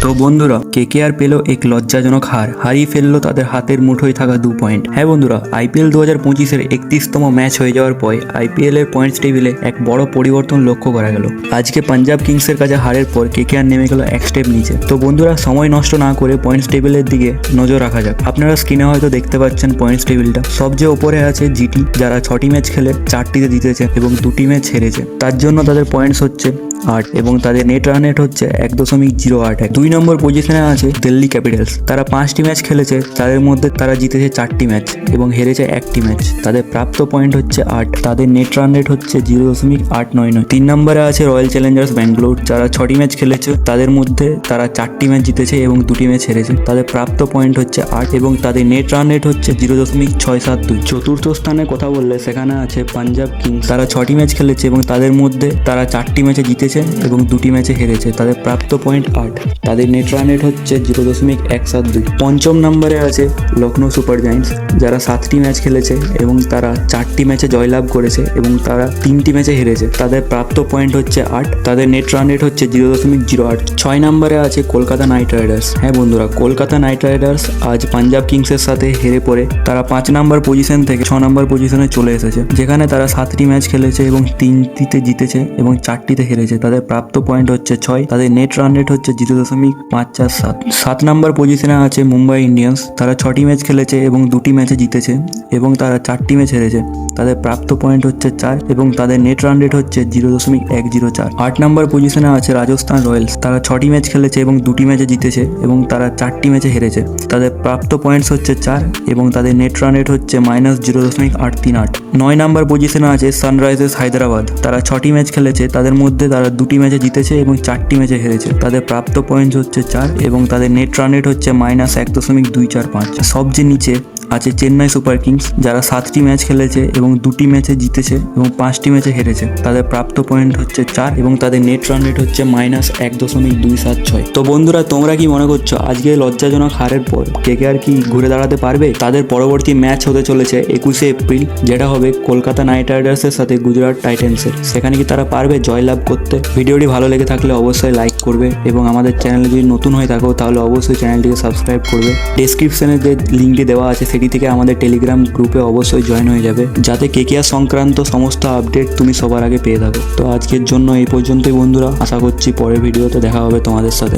তো বন্ধুরা কেকেআর পেল এক লজ্জাজনক হারিয়ে ফেললো তাদের হাতের মুঠোয় থাকা 2 পয়েন্ট। হ্যাঁ বন্ধুরা, আইপিএল 2025-এর 31তম ম্যাচ হয়ে যাওয়ার পর আইপিএল এর পয়েন্টস টেবিলে এক বড় পরিবর্তন লক্ষ্য করা গেল। আজকে পাঞ্জাব কিংসের কাছে হারের পর কেকেআর নেমে গেল এক স্টেপ নিচে। তো বন্ধুরা, সময় নষ্ট না করে পয়েন্টস টেবিলের দিকে নজর রাখা যাক। আপনারা স্ক্রিনে হয়তো দেখতে পাচ্ছেন পয়েন্টস টেবিলটা। সবচেয়ে ওপরে আছে জিটি, যারা 6টি ম্যাচ খেলে 4টিতে জিতেছে এবং 2টি ম্যাচ হেরেছে। তার জন্য তাদের পয়েন্টস হচ্ছে 8 এবং তাদের নেট রান রেট হচ্ছে 1.081। 2 নম্বর পজিশনে আছে দিল্লি ক্যাপিটালস। তারা 5টি ম্যাচ খেলেছে, তাদের মধ্যে তারা জিতেছে 4টি ম্যাচ এবং হেরেছে 1টি ম্যাচ। তাদের প্রাপ্ত পয়েন্ট হচ্ছে 8। তাদের নেট রান রেট হচ্ছে 0.899। 3 নম্বরে আছে রয়্যাল চ্যালেঞ্জার্স ব্যাঙ্গালোর। যারা 6টি ম্যাচ খেলেছে, তাদের মধ্যে তারা 4টি ম্যাচ জিতেছে এবং 2টি ম্যাচ হেরেছে। তাদের প্রাপ্ত পয়েন্ট হচ্ছে 8 এবং তাদের নেট রান রেট হচ্ছে 0.672। চতুর্থ স্থানে কথা বললে সেখানে আছে পাঞ্জাব কিংস। তারা 6টি ম্যাচ খেলেছে এবং তাদের মধ্যে তারা 4টি ম্যাচে জিতেছে এবং 2টি ম্যাচে হেরেছে। তাদের প্রাপ্ত পয়েন্ট 8। তাদের নেট রান রেট হচ্ছে 0.172। পঞ্চম নম্বরে আছে লখনৌ সুপার জায়ান্টস। যারা 7টি ম্যাচ খেলেছে এবং তারা 4টি ম্যাচে জয়লাভ করেছে এবং তারা 3টি ম্যাচে হেরেছে। তাদের প্রাপ্ত পয়েন্ট হচ্ছে 8। তাদের নেট রান রেট হচ্ছে 0.08। 6 নম্বরে আছে কলকাতা নাইট রাইডার্স। হ্যাঁ বন্ধুরা, কলকাতা নাইট রাইডার্স আজ পাঞ্জাব কিংসের সাথে হেরে পড়ে তারা 5 নম্বর পজিশন থেকে 6 নম্বর পজিশনে চলে এসেছে, যেখানে তারা 7টি ম্যাচ খেলেছে এবং 3টিতে জিতেছে এবং 4টিতে হেরেছে। তাদের প্রাপ্ত পয়েন্ট হচ্ছে 6। তাদের নেট রান রেট হচ্ছে 0.547। 7 নম্বর পজিশনে আছে মুম্বাই ইন্ডিয়ান্স। তারা 6টি ম্যাচ খেলেছে এবং 2টি ম্যাচে জিতেছে এবং তারা 4টি ম্যাচ হেরেছে। তাদের প্রাপ্ত পয়েন্ট হচ্ছে 4 এবং তাদের নেট রান রেট হচ্ছে 0.104। 8 নম্বর পজিশনে আছে রাজস্থান রয়্যালস। তারা 6টি ম্যাচ খেলেছে এবং 2টি ম্যাচে জিতেছে এবং তারা 4টি ম্যাচে হেরেছে। তাদের প্রাপ্ত পয়েন্টস হচ্ছে 4 এবং তাদের নেট রান রেট হচ্ছে -0.838। 9 নম্বর পজিশনে আছে সানরাইজার্স হায়দ্রাবাদ। তারা 6টি ম্যাচ খেলেছে, তাদের মধ্যে তারা 2টি ম্যাচে জিতেছে এবং 4টি ম্যাচে হেরেছে। তাদের প্রাপ্ত পয়েন্টস হচ্ছে 4 এবং তাদের নেট রান রেট হচ্ছে -1.245। সবচেয়ে নিচে আছে চেন্নাই সুপার কিংস। যারা 7টি ম্যাচ খেলেছে এবং 2টি ম্যাচে জিতেছে এবং 5টি ম্যাচে হেরেছে। তাদের প্রাপ্ত পয়েন্ট হচ্ছে 4 এবং তাদের নেট রান রেট হচ্ছে -1.276। তো বন্ধুরা, তোমরা কি মনে করছো আজকে লজ্জাজনক হারের পর কেকেআর কি ঘুরে দাঁড়াতে পারবে? তাদের পরবর্তী ম্যাচ হতে চলেছে 21শে এপ্রিল, যেটা হবে কলকাতা নাইট রাইডার্সের সাথে গুজরাট টাইটান্সের। সেখানে কি তারা পারবে জয়লাভ করতে? ভিডিওটি ভালো লেগে থাকলে অবশ্যই লাইক করবে এবং আমাদের চ্যানেলে যদি নতুন হয়ে থাকো তাহলে অবশ্যই চ্যানেলটিকে সাবস্ক্রাইব করবে। ডেসক্রিপশনে যে লিঙ্কটি দেওয়া আছে সেটি থেকে আমাদের টেলিগ্রাম গ্রুপে অবশ্যই জয়েন হয়ে যাবে, যাতে কেকেআর সংক্রান্ত সমস্ত আপডেট তুমি সবার আগে পেয়ে থাকো। তো আজকের জন্য এই পর্যন্তই বন্ধুরা। আশা করছি পরের ভিডিওতে দেখা হবে তোমাদের সাথে।